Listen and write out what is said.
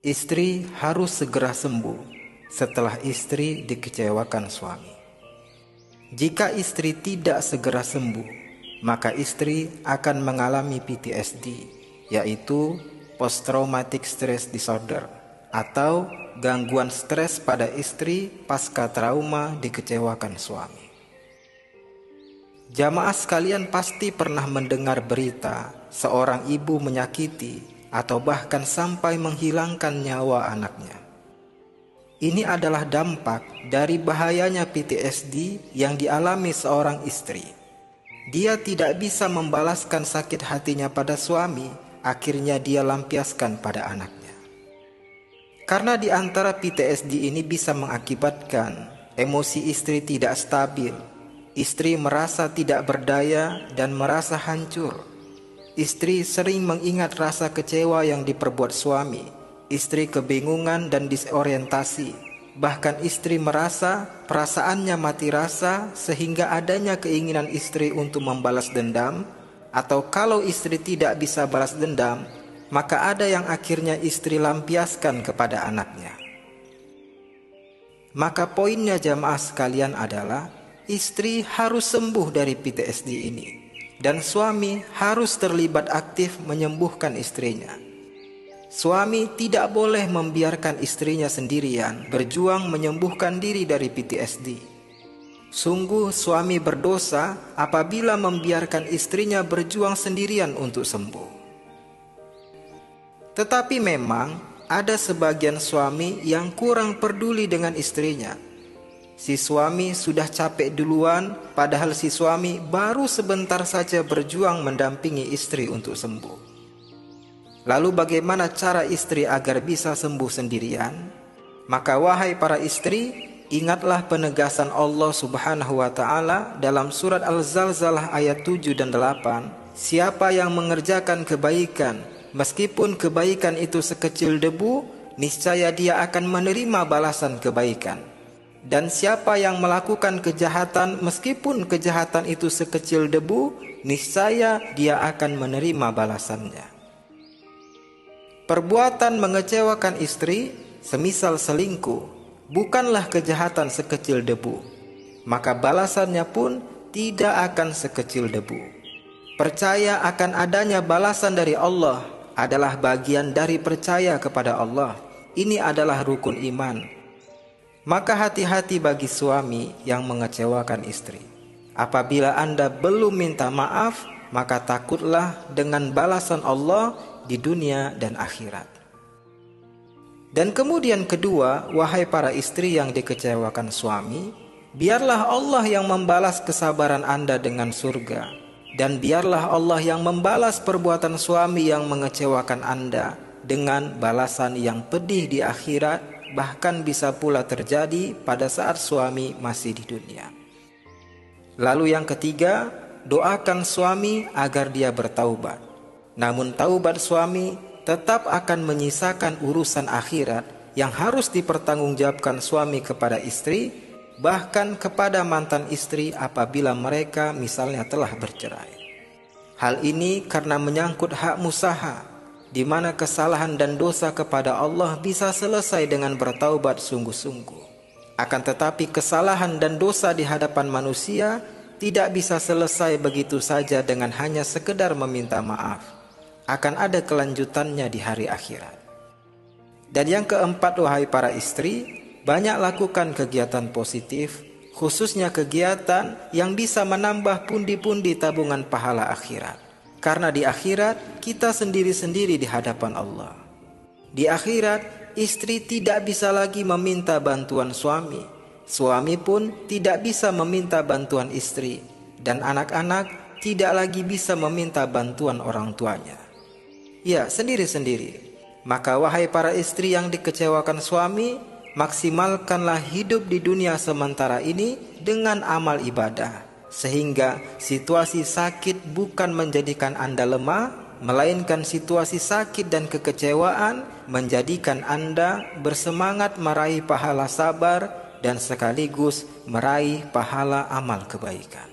Istri harus segera sembuh setelah istri dikecewakan suami. Jika istri tidak segera sembuh, maka istri akan mengalami PTSD, yaitu Post Traumatic Stress Disorder, atau gangguan stres pada istri pasca trauma dikecewakan suami. Jamaah sekalian pasti pernah mendengar berita seorang ibu menyakiti atau bahkan sampai menghilangkan nyawa anaknya. Ini adalah dampak dari bahayanya PTSD yang dialami seorang istri. Dia tidak bisa membalaskan sakit hatinya pada suami, akhirnya dia lampiaskan pada anaknya. Karena di antara PTSD ini bisa mengakibatkan emosi istri tidak stabil, istri merasa tidak berdaya dan merasa hancur. Istri sering mengingat rasa kecewa yang diperbuat suami. Istri kebingungan dan disorientasi. Bahkan istri merasa perasaannya mati rasa sehingga adanya keinginan istri untuk membalas dendam. Atau kalau istri tidak bisa balas dendam, maka ada yang akhirnya istri lampiaskan kepada anaknya. Maka poinnya jamaah sekalian adalah istri harus sembuh dari PTSD ini. Dan suami harus terlibat aktif menyembuhkan istrinya. Suami tidak boleh membiarkan istrinya sendirian berjuang menyembuhkan diri dari PTSD. Sungguh suami berdosa apabila membiarkan istrinya berjuang sendirian untuk sembuh. Tetapi memang ada sebagian suami yang kurang peduli dengan istrinya. Si suami sudah capek duluan, padahal si suami baru sebentar saja berjuang mendampingi istri untuk sembuh. Lalu bagaimana cara istri agar bisa sembuh sendirian? Maka wahai para istri, ingatlah penegasan Allah Subhanahu wa Ta'ala dalam surat Al-Zalzalah ayat 7 dan 8. Siapa yang mengerjakan kebaikan, meskipun kebaikan itu sekecil debu, niscaya dia akan menerima balasan kebaikan. Dan siapa yang melakukan kejahatan meskipun kejahatan itu sekecil debu, niscaya dia akan menerima balasannya. Perbuatan mengecewakan istri, semisal selingkuh, bukanlah kejahatan sekecil debu, maka balasannya pun tidak akan sekecil debu. Percaya akan adanya balasan dari Allah adalah bagian dari percaya kepada Allah. Ini adalah rukun iman. Maka hati-hati bagi suami yang mengecewakan istri. Apabila Anda belum minta maaf, maka takutlah dengan balasan Allah di dunia dan akhirat. Dan kemudian kedua, wahai para istri yang dikecewakan suami, biarlah Allah yang membalas kesabaran Anda dengan surga. Dan biarlah Allah yang membalas perbuatan suami yang mengecewakan Anda dengan balasan yang pedih di akhirat. Bahkan bisa pula terjadi pada saat suami masih di dunia. Lalu yang ketiga, doakan suami agar dia bertaubat. Namun taubat suami tetap akan menyisakan urusan akhirat yang harus dipertanggungjawabkan suami kepada istri, bahkan kepada mantan istri apabila mereka misalnya telah bercerai. Hal ini karena menyangkut hak musaha, di mana kesalahan dan dosa kepada Allah bisa selesai dengan bertaubat sungguh-sungguh. Akan tetapi kesalahan dan dosa di hadapan manusia tidak bisa selesai begitu saja dengan hanya sekedar meminta maaf. Akan ada kelanjutannya di hari akhirat. Dan yang keempat, wahai para istri, banyak lakukan kegiatan positif, khususnya kegiatan yang bisa menambah pundi-pundi tabungan pahala akhirat. Karena di akhirat kita sendiri-sendiri di hadapan Allah. Di akhirat istri tidak bisa lagi meminta bantuan suami. Suami pun tidak bisa meminta bantuan istri. Dan anak-anak tidak lagi bisa meminta bantuan orang tuanya. Ya, sendiri-sendiri. Maka wahai para istri yang dikecewakan suami, maksimalkanlah hidup di dunia sementara ini dengan amal ibadah. Sehingga situasi sakit bukan menjadikan Anda lemah, melainkan situasi sakit dan kekecewaan menjadikan Anda bersemangat meraih pahala sabar dan sekaligus meraih pahala amal kebaikan.